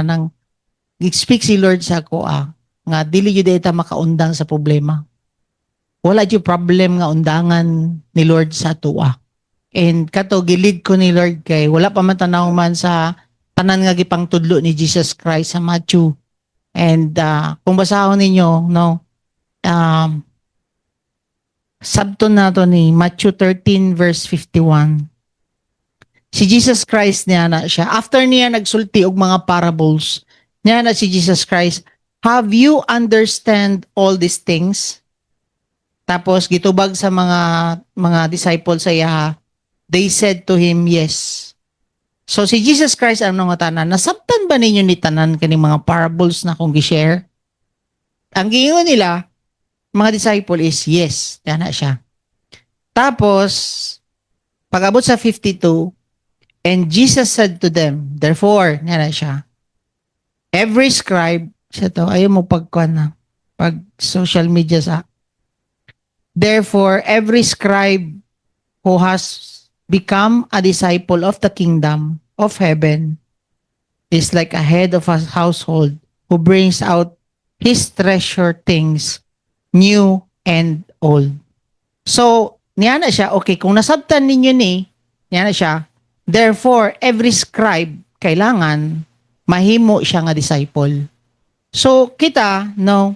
nang speak si Lord sa ako nga dili jud ita makaundang sa problema. Wala jud problem nga undangan ni Lord sa ato. And kato gilid ko ni Lord kay wala pa man tanaw man sa tanan nga gipang tudlo ni Jesus Christ sa Matthew. And kung basahon ninyo, no, sabto na to ni Matthew 13 verse 51. Si Jesus Christ niya na siya. After niya nagsulti og mga parables, niya na si Jesus Christ, have you understand all these things? Tapos gitubag sa mga disciples sa iya, they said to him, yes. So si Jesus Christ ano nga tanan, nasabtan ba ninyo ni tanan kaning mga parables na kung gi-share? Ang giingon nila, mga disciple is yes, yan na siya. Tapos pag-abot sa 52, and Jesus said to them, therefore, yan na siya. Every scribe, siya to, ayaw mo pagkuhan na, pag social media sa. Therefore, every scribe who has become a disciple of the kingdom of heaven is like a head of a household who brings out his treasure things, new and old. So, niya na siya, okay, kung nasabtan ninyo niya na siya, therefore, every scribe kailangan mahimo siya nga disciple. So, kita, no,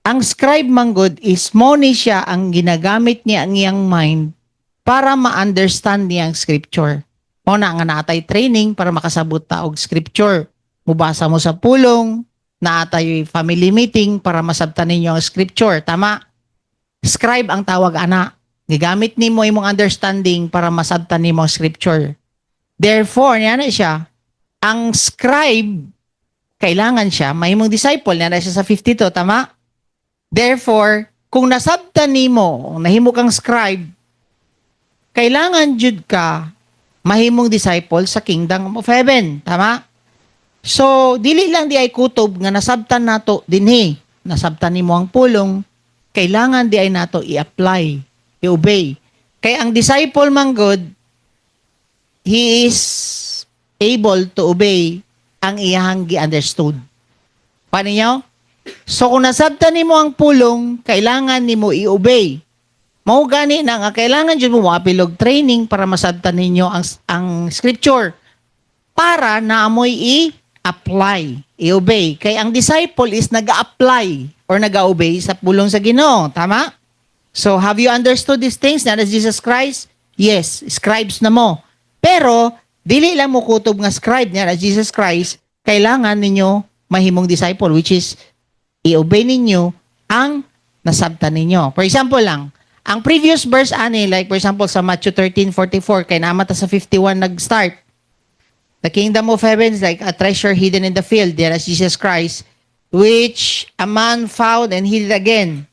ang scribe manggod is mo ni siya ang ginagamit niya ang iyang mind para ma-understand niya ang scripture. O na nga naatay training para makasabot ta og scripture. Mubasa mo sa pulong, naatay family meeting para masabtan ninyo ang scripture. Tama? Scribe ang tawag ana. Gigamit nimo imong understanding para masabtan nimo ang scripture. Therefore, niya na siya, ang scribe, kailangan siya, mahimong disciple, niya na siya sa 52, tama? Therefore, kung nasabtan nimo, nahimo kang scribe, kailangan jud ka mahimong disciple sa kingdom of heaven, tama? So, dili lang di ay kutob nga nasabtan nato dinhi, nasabtan nimo ang pulong, kailangan di ay nato i-apply, i-obey. Kaya ang disciple man God, he is able to obey ang iyang gi-understood. Paano niyo? So kung nasabtan nimo ang pulong, kailangan nimo i-obey. Mao gani na nga kailangan jud mo mapilog training para masabtan ninyo ang scripture para naamoy i-apply, i-obey. Kay ang disciple is nag-apply or nag-obey sa pulong sa Ginoo, tama? So have you understood these things na Jesus Christ? Yes, scribes na mo. Pero dili lang mo kutob nga scribe niya na Jesus Christ, kailangan ninyo mahimong disciple, which is i-obey ninyo ang nasabtan ninyo. For example lang, ang previous verse like for example sa Matthew 13:44, kay naamata sa 51 nag-start. The kingdom of heaven is like a treasure hidden in the field, there is Jesus Christ, which a man found and hid it again.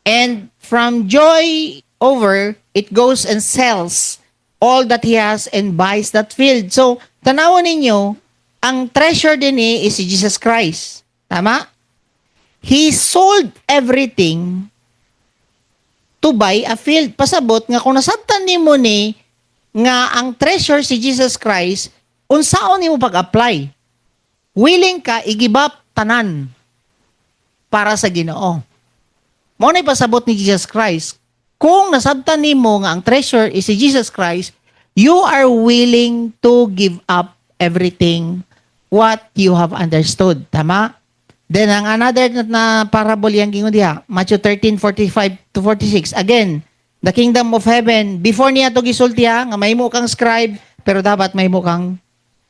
And from joy over, it goes and sells all that he has and buys that field. So, tanawon ninyo, ang treasure din is si Jesus Christ. Tama? He sold everything to buy a field. Pasabot nga kung nasabtan nimo ni nga ang treasure si Jesus Christ, unsaon nimo pag-apply? Willing ka i-give up tanan para sa Ginoo. Mao nay pasabot ni Jesus Christ. Kung nasabtan nimo nga ang treasure is si Jesus Christ, you are willing to give up everything what you have understood. Tama? Then, ang another na parable yung gingon diha, Matthew 13:45-46. Again, the kingdom of heaven, before niya ito gisultiha, nga mahimo kang scribe, pero dapat mahimo kang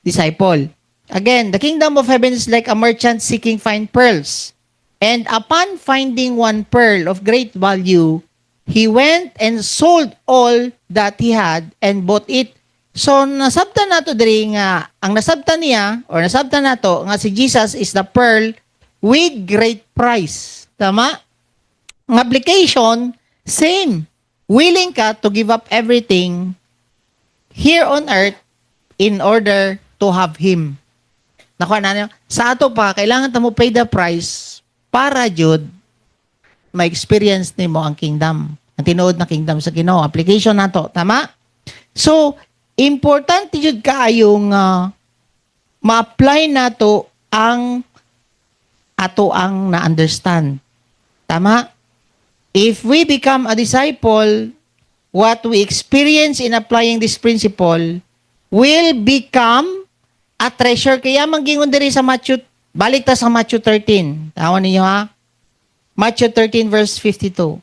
disciple. Again, the kingdom of heaven is like a merchant seeking fine pearls. And upon finding one pearl of great value, he went and sold all that he had and bought it. So, nasabtan nato diri nga, ang nasabtan niya, or nasabtan nato, nga si Jesus is the pearl with great price. Tama? Ang application, same. Willing ka to give up everything here on earth in order to have Him. Nakuha na niyo, sa ato pa, kailangan ta mo pay the price para jud ma-experience nimo ang kingdom. Ang tinuod na kingdom sa Ginoo. Application nato. Tama? So, importante jud kaayong ma-apply nato ang ato ang na-understand. Tama? If we become a disciple, what we experience in applying this principle will become a treasure. Kaya maggingon diri sa Matthew, balik ta sa Matthew 13. Tawan ninyo ha? Matthew 13 verse 52.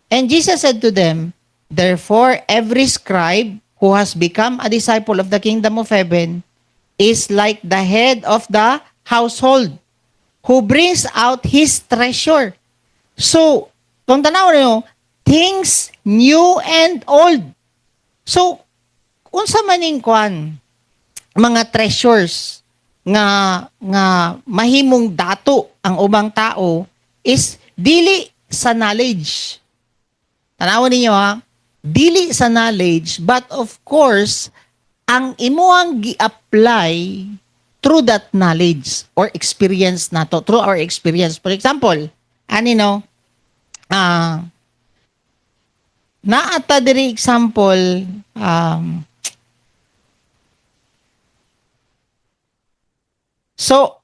And Jesus said to them, therefore, every scribe who has become a disciple of the kingdom of heaven is like the head of the household who brings out his treasure. So, kung tanaw niyo, things new and old. So, unsa maning kwan, mga treasures nga mahimong dato ang ubang tao is dili sa knowledge. Tanawon ninyo ha, dili sa knowledge, but of course, ang imuang gi-apply through that knowledge or experience nato, through our experience. For example, naata diri example, so,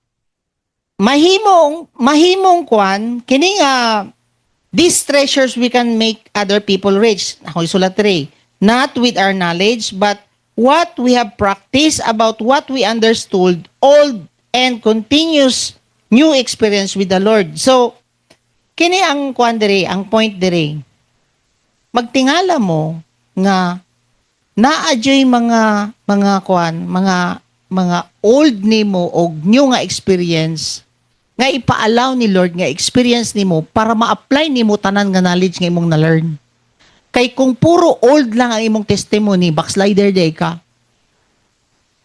mahimong kwan, kini nga, these treasures we can make other people rich. Ako isulat rin. Not with our knowledge, but what we have practiced about what we understood, old and continuous new experience with the Lord. So, kini ang kwan diri, ang point diri. Magtingala mo nga na-adjoy mga old nimo o new nga experience nga ipaalaw ni Lord nga experience nimo para ma-apply nimo tanan nga knowledge nga imong na-learn. Kay kung puro old lang ang imong testimony, backslider day ka.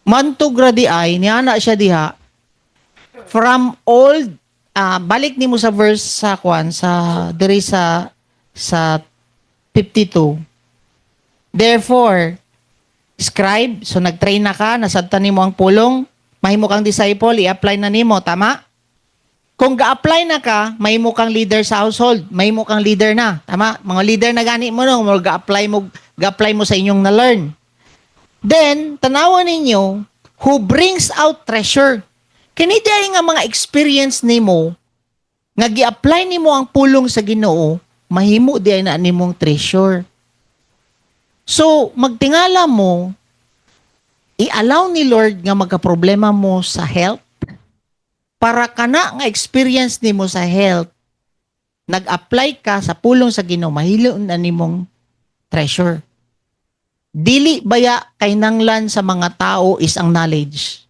Mantog ra di ay niana siya diha from old, balik nimo sa verse sa kwan sa diri sa 52. Therefore, scribe, so nag-train na ka, nasabtan nimo ang pulong, mahimo kang disciple, i-apply na nimo, tama? Kung ga-apply na ka, mahimo kang leader sa household, mahimo kang leader na, tama? Mga leader na gani mo no, ga-apply mo sa inyong na-learn. Then, tanawan ninyo, who brings out treasure. Kini diay nga mga experience nimo, nga gi-apply nimo ang pulong sa Ginoo, mahimo diay na nimong treasure. So, magtingala mo, i-allow ni Lord nga magka-problema mo sa health, para kana nga experience nimo sa health, nag-apply ka sa pulong sa Ginoo, mahilo na nimong treasure. Dili baya kay nanglan sa mga tao is ang knowledge.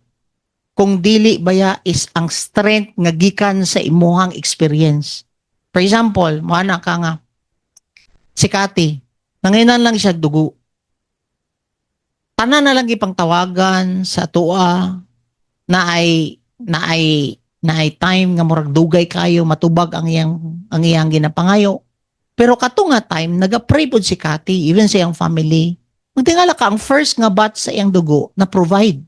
Kung dili baya is ang strength nga gikan sa imuhang experience. For example, moana ka nga, si Cathy, nanginan lang siya dugo. Tanan na lang ipang tawagan sa tuwa na ay time nga murag dugay kayo, matubag ang iyang ginapangayo. Pero kato nga time, nag-pray pod si Cathy, even sa iyang family. Magtingala ka, ang first nga batch sa iyang dugo na provide.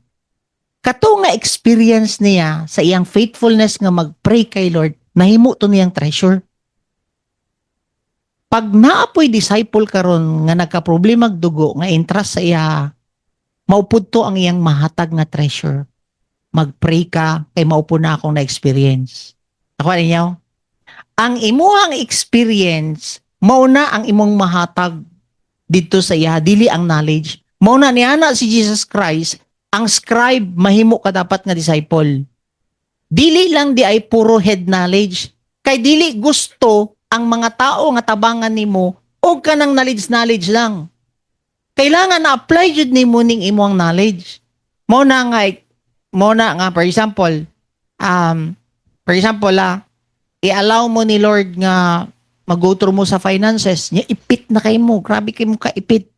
Kato nga experience niya sa iyang faithfulness nga mag-pray kay Lord, nahimo to niyang treasure. Pag naapoy disciple karon nga nagka-problema dugo nga interest sa iya, maupod to ang iyang mahatag nga treasure. Mag-pray ka kay maupo na akong na-experience. Ako ninyo? Ang imuhang experience, mauna ang imong mahatag dito sa iya, dili ang knowledge. Mauna niya na si Jesus Christ, ang scribe mahimo ka dapat nga disciple. Dili lang di ay puro head knowledge. Kay dili gusto ang mga tao nga tabangan nimo o kanang knowledge lang. Kailangan na-apply jud nimo ning imong knowledge. Mo na nga for example, i-allow mo ni Lord nga mag-go through mo sa finances, niya ipit na kay mo, grabe kay mo ka ipit.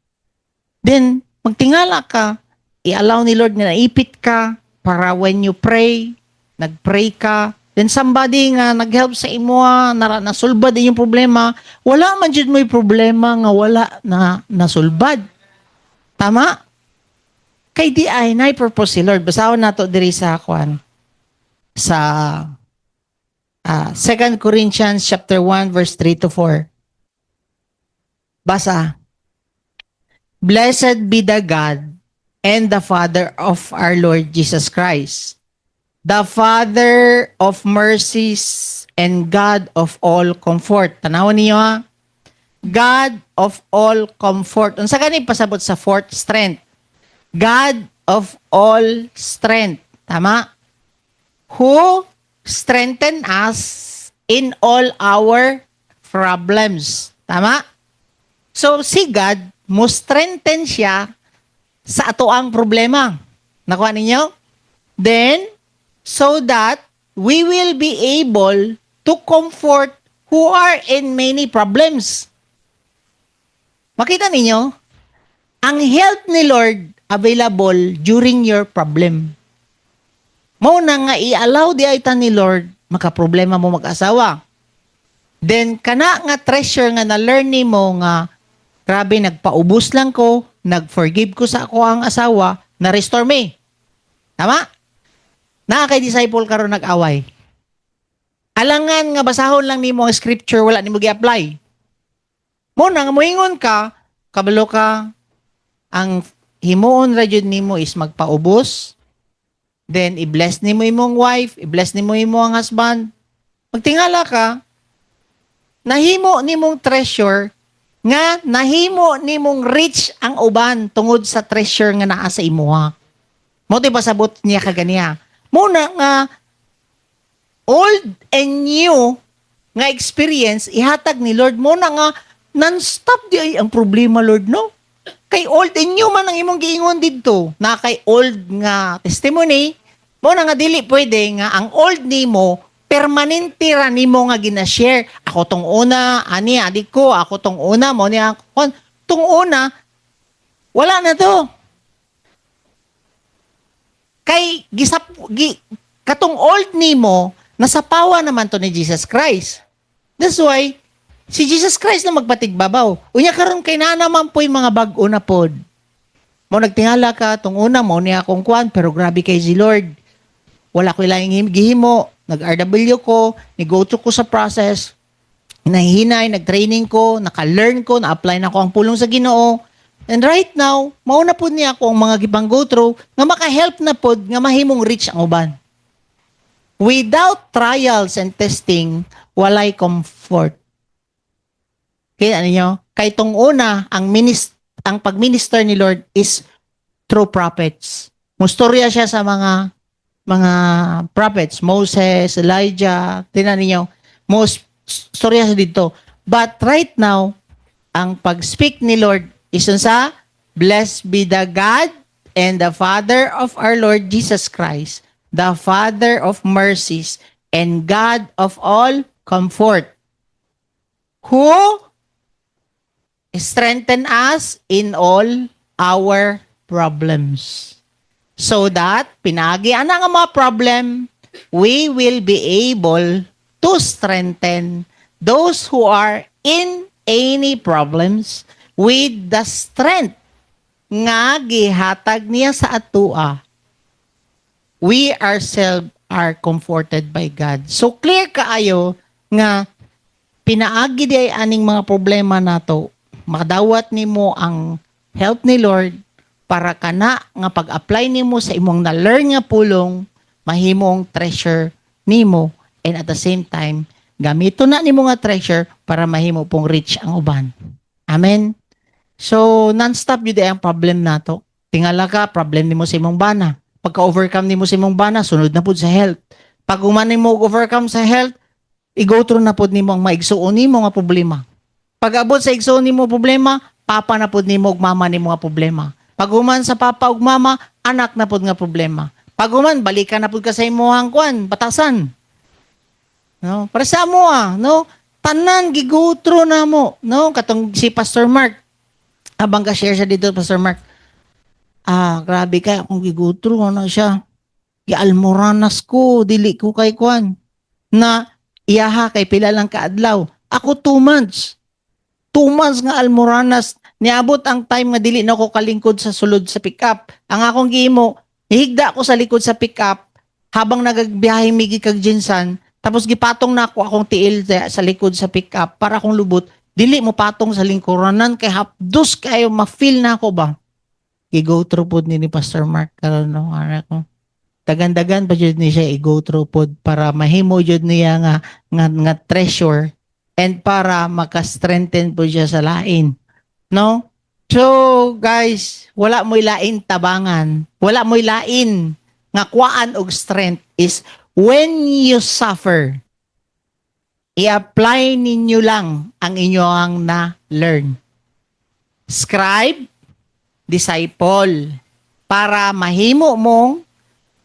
Then magtingala ka, i-allow ni Lord nga naipit ka para when you pray, nag-pray ka, then somebody nga nag-help sa imo, nasulbad din yung problema, wala man jud mo yung problema nga wala na nasulbad. Tama? Kay di ay na-purpose si Lord. Basahon nato diri sa kwan sa 2 Corinthians chapter 1 verse 3 to 4. Basa. Blessed be the God and the Father of our Lord Jesus Christ, the Father of mercies and God of all comfort. Tanawan niyo ha. God of all comfort. Unsa gani pasabot sa fourth strength? God of all strength. Tama? Who strengthen us in all our problems. Tama? So, si God, mo strengthen siya sa atoang problema. Nakuha ninyo? Then, so that we will be able to comfort who are in many problems. Makita ninyo? Ang help ni Lord available during your problem. Mao na nga i-allow di ayta ni Lord makaproblema mo mag-asawa. Then kana nga treasure nga na-learn nimo nga grabe nagpaubos lang ko, nag-forgive ko sa ako ang asawa, na-restore me. Tama? Na kay disciple karon nag-away. Alangan nga basahon lang nimo ang scripture wala nimo gi-apply. Mo na nga moingon ka, kabalo ka ang himuon ra jud nimo is magpaubos. Then, i-bless ni mo imong wife, i-bless ni mo imong husband. Magtingala ka, nahimo ni mong treasure, nga nahimo ni mong rich ang uban tungod sa treasure nga naa sa imuha. Mo di pasabot niya kaganiya. Muna nga, old and new nga experience, ihatag ni Lord. Muna nga, non-stop di ay ang problema, Lord, no? Kay old and new man ang imong giingon didto. Na kay old nga testimony, mo na nga dili pwede nga ang old nimo permanente ra nimo nga gina-share. Ako tong una, ani adik ko, ako tong una, mo niya ako. Tong una, wala na to. Kay katong old nimo nasapawa naman to ni Jesus Christ. That's why si Jesus Christ na magpatigbabaw. Unya karon kay na naman po yung mga bag-o na pod. Mo nagtingala ka tong una mo niya akong kwan pero grabe kay si Lord. Wala ko ilang gihimo, nag-RW ko, ni-go through ko sa process, nahihinay, nag-training ko, naka-learn ko, na-apply na ko ang pulong sa Ginoo. And right now, mauna po niya ako ang mga gipang go through nga maka-help na pod nga mahimong reach ang uban. Without trials and testing, walay comfort. Kaya ano nyo? Kay tong una, ang pag-minister ni Lord is through prophets. Mustorya siya sa mga prophets, Moses, Elijah, tinan ninyo, most storya siya dito. But right now, ang pag-speak ni Lord is sa blessed be the God and the Father of our Lord Jesus Christ, the Father of mercies and God of all comfort, who strengthen us in all our problems. So that, pinagi ana nga mga problem, we will be able to strengthen those who are in any problems with the strength nga gihatag niya sa atua. We ourselves are comforted by God. So clear kaayo nga pinaagi di ay aning mga problema nato, makadawat nimo ang help ni Lord para kana nga pag-apply nimo sa imong na-learn nga pulong, mahimong treasure nimo, and at the same time gamito na nimo nga treasure para mahimo pong rich ang uban. Amen. So non-stop yun ang problem nato. Tingala ka, problem nimo sa imong bana. Pagka-overcome nimo sa imong bana, sunod na pud sa health. Pag human mo overcome sa health, i-go through na pud nimo ang maigsuon nimo nga problema. Pag abot sa igsuon nimo problema, papa na pud nimo ug mama nimo nga problema. Pag human sa papa ug mama, anak na pud nga problema. Pag human balikan na pud ka sa imong kwan, batasan. No, para sa mo no? Tanan gi-go through na mo, no? Katong si Pastor Mark. Habang ka-share siya dito, Pastor Mark. Grabe kay akong gi-go through ano siya. Gi-almoranas ko, dili ko kay kwan. Na iyaha kay pila lang kaadlaw. Ako 2 months. 2 months nga almoranas. Niabot ang time nga dili na ko kalingkod sa sulod sa pick-up. Ang akong gihimo, hihigda ko sa likod sa pick-up habang nagagbiyahe migi kag Jinsan. Tapos gipatong na ako akong tiil sa likod sa pick-up para akong lubot. Dili mo patong sa lingkuranan kay hapdos kayo ma-feel na ako ba? I-go through po ni Pastor Mark karon no ara ko. dagan-dagan pa jud ni siya i-go through pod para mahimo jud niya nga treasure and para maka-strengthen po siya sa lain. No? So, guys, wala mo'y lain tabangan. Wala mo'y lain nga kuwaan og strength is when you suffer, i-apply ninyo lang ang inyong na-learn. Scribe, disciple, para mahimo mong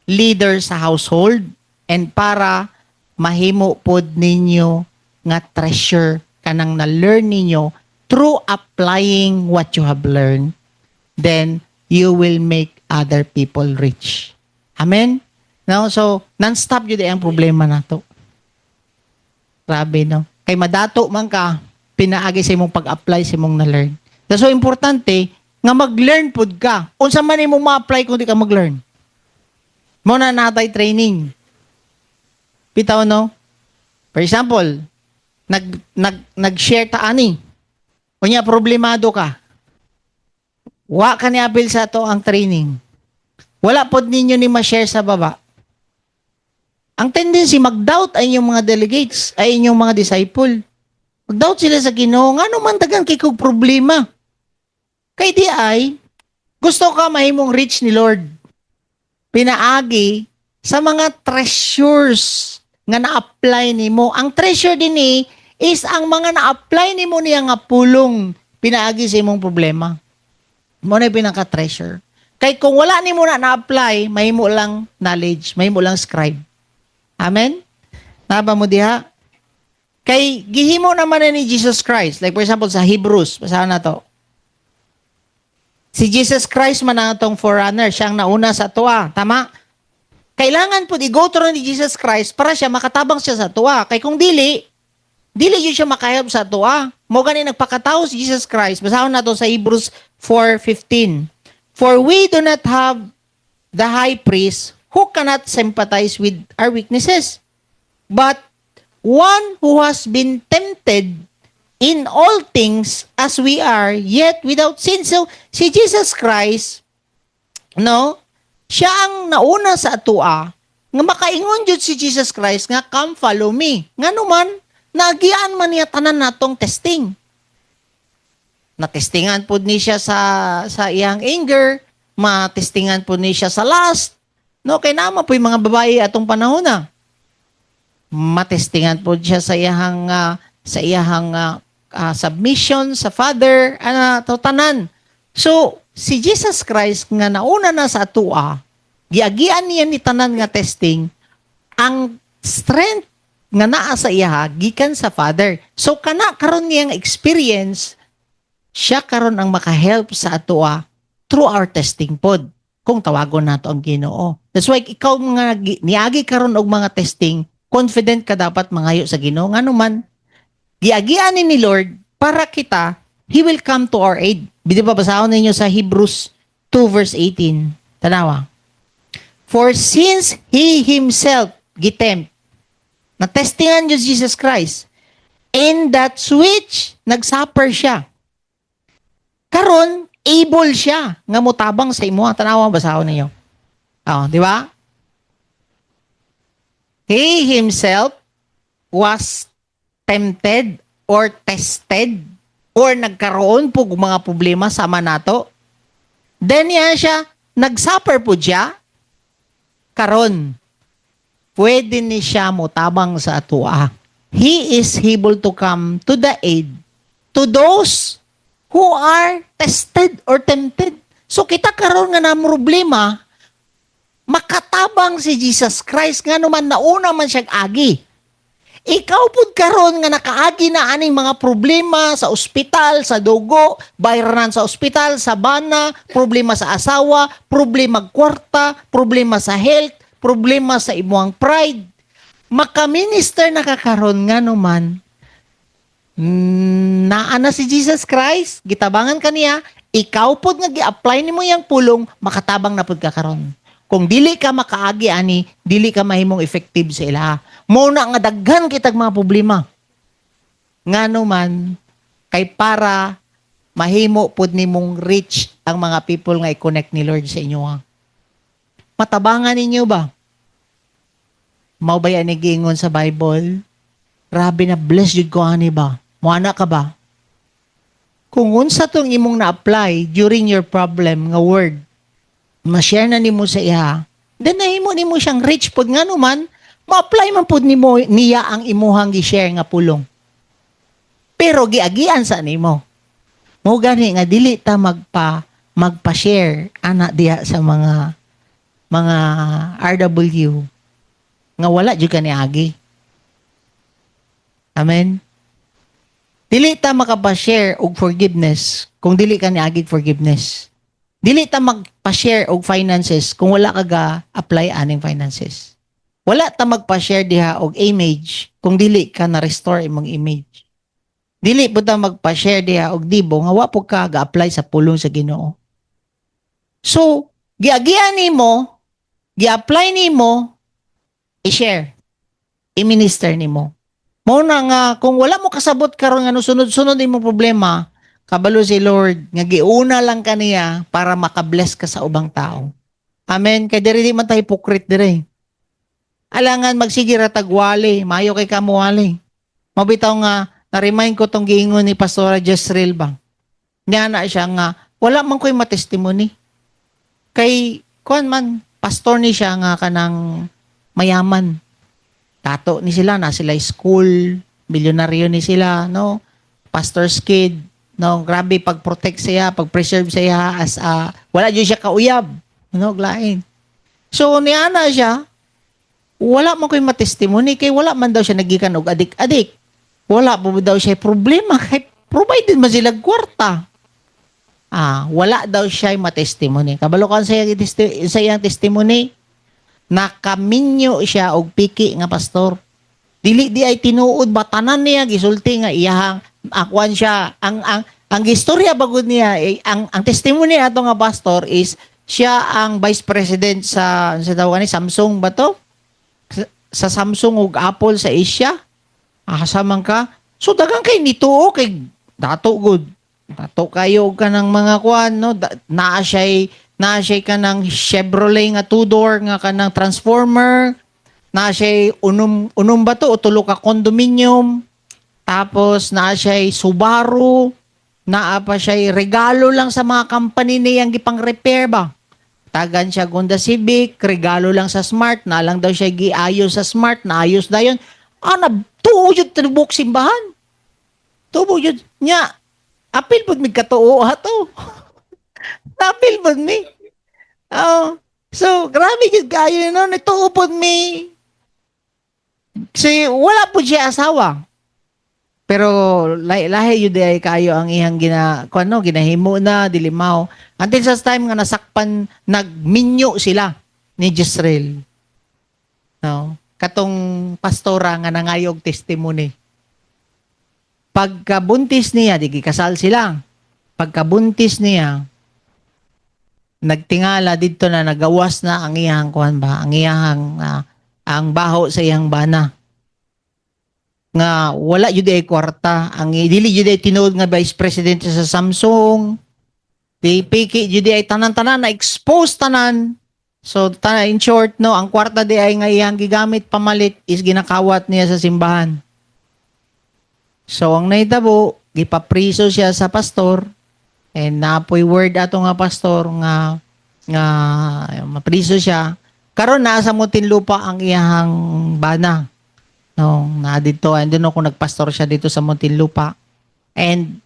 leader sa household and para mahimo pod ninyo nga treasure kanang na-learn ninyo through applying what you have learned, then you will make other people rich. Amen? No? So, non-stop yun ang problema na to. Grabe, no? Kay madato man ka, pinaagi sa imong pag-apply sa imong na-learn. So, importante, nga mag-learn pod ka. Unsa man imong ma-apply kung di ka mag-learn? Muna natay training. Bitaw, no? For example, nag-share ta ani. Unya problemado ka. Wa ka ni abil sa to ang training. Wala pod ninyo ni ma-share sa baba. Ang tendency mag-doubt ay inyong mga delegates, ay inyong mga disciple. Mag-doubt sila sa Ginoo, ngano man dagang kikog problema. Kay di ay gusto ka mahimong rich ni Lord. Pinaagi sa mga treasures nga na-apply nimo. Ang treasure din is ang mga na-apply nimo niya nga pulong pinaagi sa imong problema. Mo na pinaka-treasure. Kay kung wala nimo na-apply, mahimo lang knowledge, mahimo lang scribe. Amen? Naba mo diha? Kay gihimo naman ni Jesus Christ. Like for example sa Hebrews, basahan na to. Si Jesus Christ man ang atong forerunner, siyang nauna sa tuwa. Tama? Kailangan po i-go through ni Jesus Christ para siya makatabang siya sa tuwa. Kay kung dili yun siya makahhelp sa tuwa. Mo gani nagpakatao si Jesus Christ. Basahan na to sa Hebrews 4:15. For we do not have the high priest who cannot sympathize with our weaknesses, but one who has been tempted in all things as we are, yet without sin. So, si Jesus Christ, no, siya ang nauna sa atua, nga makaingon jud si Jesus Christ, nga come follow me. Nga naman, nagian man niya tanan natong testing. Natestingan po ni siya sa iyang anger, matestingan po ni siya sa lust. No, kay naman po yung mga babae atong panahon na. Matestingan po siya sa iyang submission sa Father, tanan. So, si Jesus Christ nga nauna na sa atua, giagian niya ni tanan nga testing, ang strength nga naa sa iya gikan sa Father. So, kana karon niyang experience, siya karon ang makahelp sa atua through our testing pod. Kung tawagon nato ang Ginoo. That's why ikaw mga niagi karon og mga testing, confident ka dapat mangayo sa Ginoo ngano man giagian ni Lord para kita, He will come to our aid. Di ba basahon ninyo sa Hebrews 2 verse 18. Tanawa. For since He Himself gitempt, na-testingan niyo Jesus Christ, in that which nagsuffer siya. Karon, able siya nga mutabang sa imo. Tanawa, basahon ninyo. Di ba? He Himself was tempted or tested or nagkaroon po mga problema sama nato. Then yan siya, nagsuffer po siya, karon, pwede ni siya mutabang sa atua. He is able to come to the aid to those who are tested or tempted. So kita karon nga na problema, makatabang si Jesus Christ nga naman nauna man siyang agi. Ikaw pud karon nga nakaagi na aning mga problema sa ospital, sa dugo, bayranan sa ospital, sa bana, problema sa asawa, problema kwarta, problema sa health, problema sa imuang pride. Makaminister na kakaron nga naman, naana si Jesus Christ, gitabangan kaniya, ikaw pud nga gi-apply nimo yang pulong, makatabang na pud ka karon. Kung dili ka makaagi ani, dili ka mahimong effective sa ila. Muna nga daghan kitag mga problema. Ngano man kay para mahimo pud nimong reach ang mga people nga i-connect ni Lord sa inyo. Matabangan ninyo ba? Mao ba yan giingon sa Bible? Grabe na blessed jud ko ani ba? Muana ka ba? Kung unsa tong imong na-apply during your problem nga word, ma-share na nimo sa iha, then nahimo nimo siyang rich pod nga naman, ma-apply man pod nimo niya ang imuhang gi-share nga pulong. Pero giagian sa nimo. Mo gani nga dili ta magpa-share ana diha sa mga RW nga wala jud ka niagi. Amen. Dili ta makapa-share og forgiveness kung dili ka niagi forgiveness. Dili ta magpa-share og finances kung wala ka ga-apply aning finances. Wala ta magpa-share diha og image kung dili ka na-restore imong image. Dili po ta magpa-share diha og dibo nga wa po ka ga-apply sa pulong sa Ginoo. So, giagian nimo, gi-apply nimo, i-share, i-minister nimo. Mo na nga kung wala mo kasabot karon nga no sunod-sunod imong problema, kabalo si Lord nga giuna lang kaniya para makabless ka sa ubang tao. Amen. Kay diri di man ta hypocrite dire. Alangan magsige ra tagwali, mayo kay kamuwali. Mabitaw nga na-remind ko tong giingon ni Pastora Jezreel bang. Niya na siya nga wala man ko'y matestimony. Kay kuan man pastor ni siya nga kanang mayaman. Tato ni sila na sila school, milyonaryo ni sila, no? Pastor's kid, no? Grabe pag-protect siya, pag-preserve siya as wala jud siya kauyab, no? Glain. So niya na siya wala man ko'y matestimony kay wala man daw siya nagikan og adik-adik. Wala po daw siya problema kay provided man sila kwarta. Wala daw siya matestimony. Kabalo kan sa iyang testimony, nakaminyo siya og piki nga pastor. Dili di ay tinuod batanan niya gisulti nga iyahang akwan siya ang istorya bagod niya ang testimony ato nga pastor is siya ang vice president sa tawag ni Samsung ba to? Sa Samsung ug Apple sa Asia. Asaman ka. So dagang kay nituo kay dato good. Dato kayo ka ng mga kwan no naa siya kanang Chevrolet nga two-door nga kanang transformer. Naa siya unom ba to o tulo ka condominium. Tapos naa siya Subaru. Naa pa siya regalo lang sa mga company niyang gipang repair ba. Tagan siya Honda Civic, regalo lang sa Smart, na lang daw siya giayos sa Smart, naayos dayon. Tuo yun tinubok simbahan. Tuo yun. Nya, apil po mi katuo ato. Napil po mi. So, grabe yun kayo, no? Natuo po mi. Kasi wala po siya asawa. Pero lahi yun ay kayo ang ihang ginahimo na, dilimaw. Until sa time nga nasakpan, nagminyo sila ni Jezreel. No? Katong pastora nga nangayog testimony. Pagkabuntis niya, di kasal sila. Pagkabuntis niya, nagtingala dito na nagawas na ang iyang ang baho sa iyang bana. Nga wala jud ay kwarta, ang dili jud ay tinuod nga vice president sa Samsung. Di piki jud ay tanan-tanan na expose tanan. So in short no, ang kwarta di ay nga iyang gigamit pamalit is ginakawat niya sa simbahan. So ang nahitabo, gipapriso siya sa pastor and napoy word ato nga pastor nga mapriso siya. Karon naa sa Muntinlupa ang iyang bana. No, na dito and then ako nagpastor siya dito sa Muntinlupa. And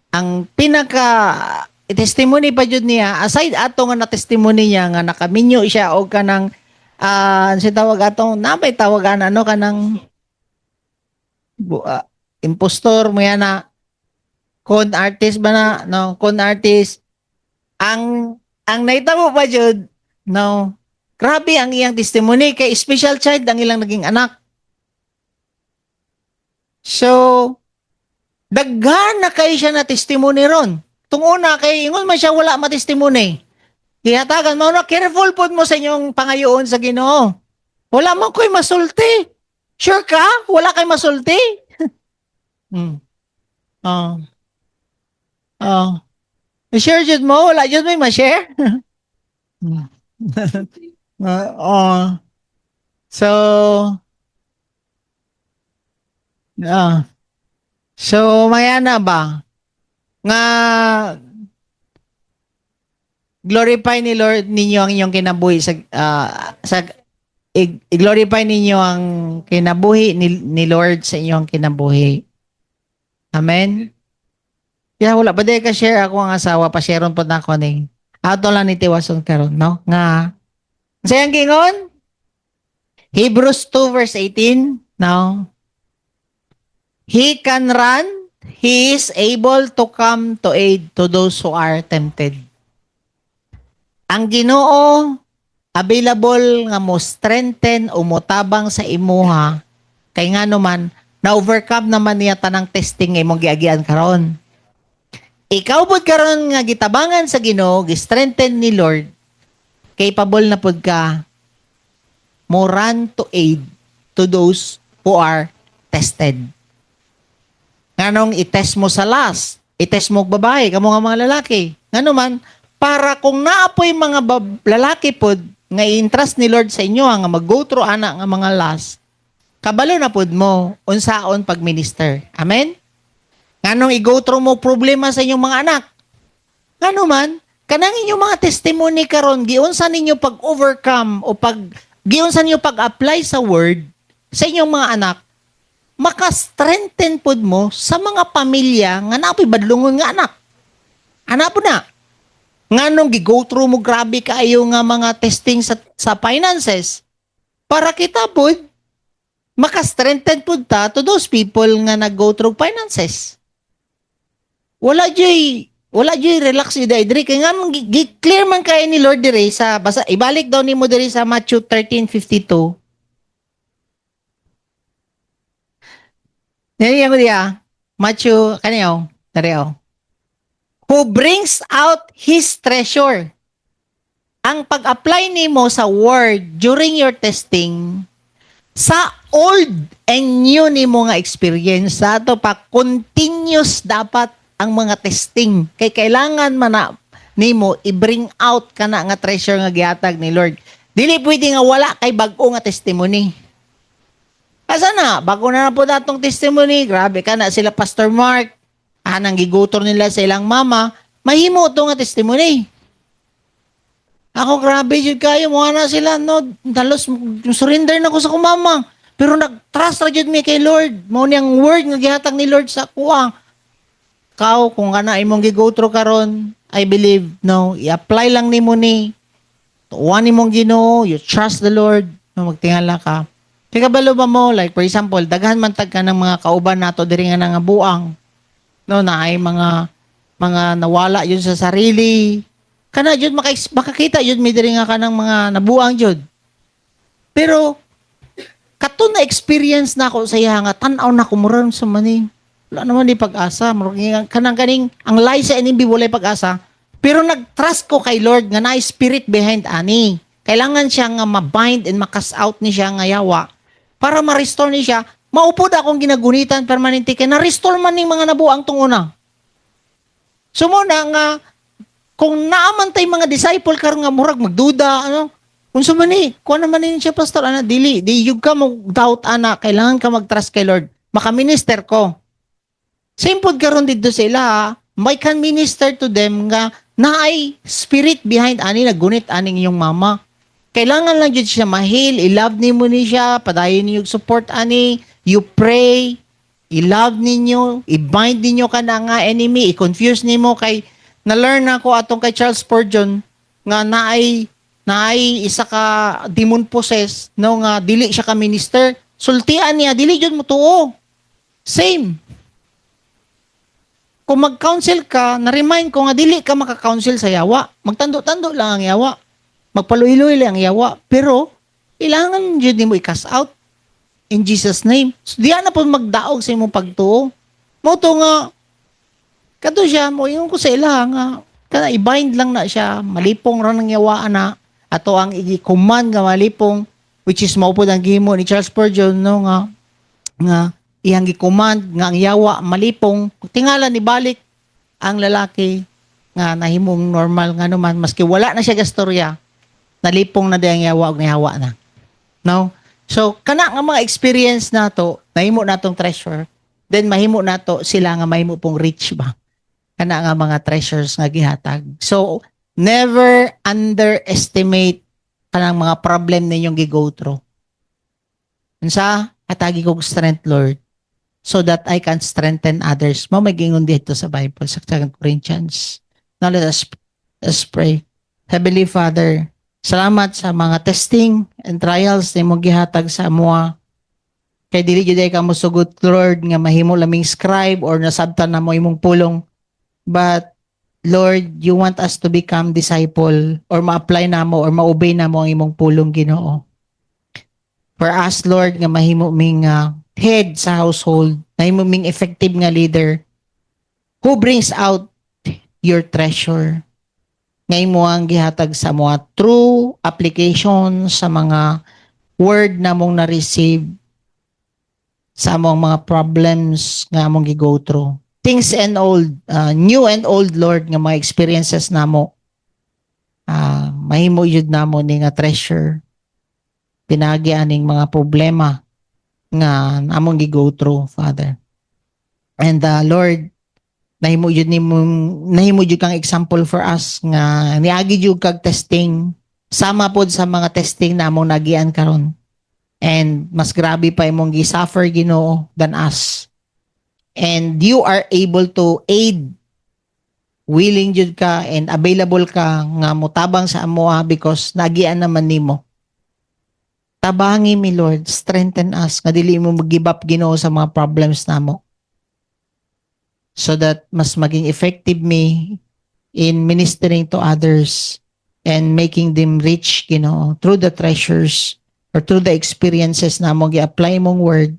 ang pinaka testimony pa jud niya, aside ato nga na testimony niya nga nakaminyo siya og kanang si tawag atong napay tawagan ano kanang impostor mo yan na con artist ba na no con artist ang naitabo pa jud no grabe ang iyang testimony kay special child ang ilang naging anak. So, daghan na kayo siya na testimony ron. Tung una, kay ingon man siya wala matestimony. Hihatagan mo na, careful po mo sa inyong pangayoon sa Ginoo. Wala man ko'y masulti. Sure ka? Wala kay masulti? I-share jud mo? Wala jud may ma-share? Oh. So, ah. So, maya na ba? Nga, glorify ni Lord ninyo ang inyong kinabuhi i-glorify ninyo ang kinabuhi ni Lord sa inyong kinabuhi. Amen? Kaya wala ba ka share ako ang asawa, pa-shareon po na ako ni. Ato lang ni Tiwason karon, no? Nga, sayang gingon? Hebrews 2 verse 18, no? He can run, he is able to come to aid to those who are tempted. Ang Ginoo available nga mo strengthen o motabang sa imuha kay nga naman na overcome naman niya tanang testing nga imong giagian karon. Ikaw pud karon nga gitabangan sa Ginoo, gi-strengthen ni Lord, capable na pud ka mo run to aid to those who are tested. Nganong i-test mo sa last, i-test mo og babae, kamo nga mga lalaki. Ngano man, para kung naapoy mga lalaki pod nga i-entrust ni Lord sa inyo nga mag-go through ana nga mga last, kabalo na pod mo unsaon pag-minister. Amen? Nganong i-go through mo problema sa inyong mga anak. Ngano man, kanang inyong mga testimony karon giunsa ninyo pag-overcome o giunsa ninyo pag-apply sa word sa inyong mga anak, maka-strengthen pod mo sa mga pamilya nga napoy badlungon nga anak. Ana po na. Nganong gi-go through mo grabe kaayo nga mga testing sa finances para kita pod maka-strengthen pod ta to those people nga nag-go through finances. Wala joy relax yu diri kay nga clear man kay ni Lord diri sa basa ibalik daw nimo diri sa Matthew 13:52. Nariyan ko diya. Matthew, kaniyaw, nariyaw. Who brings out his treasure. Ang pag-apply nimo sa word during your testing, sa old and new nimo nga experience, sa ato pa, continuous dapat ang mga testing. Kay kailangan man na nimo i-bring out ka na nga treasure nga gihatag ni Lord. Dili pwede nga wala kay bag-o nga testimony. Asa na, bago na po datong testimony, grabe ka na sila Pastor Mark, anang gigutor nila sa ilang mama, mahimo ito nga testimony. Ako grabe yun kayo, mga na sila, no, dalos, surrender na ko sa kumama. Pero nag-trust na yun mi kay Lord. Mo niyang word nga gihatag ni Lord sa kuha. Kau, kung ka na imong gigutro karon, I believe, no, i-apply lang ni mo ni, tuwan ni mong Ginoo, you trust the Lord, no, magtingala ka. Kaya kabalo ba mo, like for example, daghan man tag ka ng mga kauban nato diri nga nga buang. No, na ay mga nawala yun sa sarili. Kana jud makakita yun mi diri nga kanang mga nabuang jud. Pero kato na experience na ako sa iya nga tan-aw na kumuron sa maning. Wala naman di pag-asa, kanang kaning ang lie sa enemy walay pag-asa. Pero nag-trust ko kay Lord nga na spirit behind ani. Kailangan siya nga ma-bind and ma-cast out ni siya nga yawa para ma-restore ni siya. Maupod akong ginagunitan permanente kay na-restore man ning mga nabuang tunguna. Sumuna nga kung naaman tay mga disciple karon nga murag magduda ano unsa man ni kuan naman ni siya pastor ana dili di yug ka mo doubt ana kailangan ka mag-trust kay Lord maka-minister ko. Simple karon didto sila may can minister to them nga naay spirit behind ani nagunit aning inyong mama. Kailangan lang jud siya mahil, i-love nimo ni siya, padayon niyo support ani, you pray, i-love ninyo, i-bind ninyo ka na nga enemy, i-confuse nimo kay na-learn ako atong kay Charles Spurgeon nga naay isa ka demon possessed no nga dili siya ka minister, sultian niya dili jud mo tuo. Same. Kung mag-counsel ka, na-remind ko nga dili ka maka-counsel sa yawa. Magtando-tando lang ang yawa. Magpaluiloy lang ang yawa. Pero, ilangan dyan mo i-cast out in Jesus' name. So, diyan na po magdaog sa imong pagtuo. Mo to nga, kato siya, mo yung ko sa ila nga, kana i-bind lang na siya, malipong ran ng yawa na, ato ang i-command nga malipong, which is maupod ang gimo ni Charles Spurgeon, no, nga iyang gi-command nga ang yawa malipong, tingala ni balik ang lalaki nga nahimong normal nga naman, maski wala na siya gastorya, nalipong na diyang yawa ug nihawa na. No? So, kana nga mga experience nato, mahimo natong treasure, then mahimo nato sila nga mahimo pong rich ba? Kana nga mga treasures nga gihatag. So, never underestimate kanang mga problem ninyong gi-go through. Unsa? Atagi kog strength, Lord, so that I can strengthen others. Mao may gingon dito sa Bible sa 2 Corinthians. Now let's pray. Heavenly Father, salamat sa mga testing and trials na imong gihatag sa amoa. Kay dili jud ay ka mosugot, Lord, nga mahimo laming scribe or nasabtan na mo imong pulong. But Lord, you want us to become disciple or ma-apply na mo or ma-obey na mo ang imong pulong, Ginoo. For us, Lord, nga mahimo ming head sa household, mahimo ming effective nga leader who brings out your treasure. Ngay mo ang gihatag sa mga true application sa mga word na mong na-receive sa among mga problems nga among gi-go through. Things and old, new and old, Lord, nga mga experiences namo. Mahimo yun namo ni nga treasure. Pinagi aning mga problema nga among gi-go through, Father. And Lord, nahimo jud kang example for us nga niagi jud kag testing sama pod sa mga testing na among nagian karon. And mas grabe pa imong gi-suffer, Ginoo, than us. And you are able to aid, willing jud ka and available ka nga motabang sa amoa because nagian naman nimo. Tabangi mi, Lord, strengthen us nga dili mo mag-give up, Ginoo, sa mga problems namo. So that mas maging effective me in ministering to others and making them rich, Ginoo, through the treasures or through the experiences na among gi-apply mong word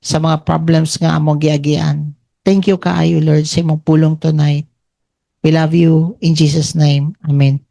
sa mga problems nga among giagian. Thank you kaayo, Lord, sa imong pulong tonight. We love you in Jesus' name. Amen.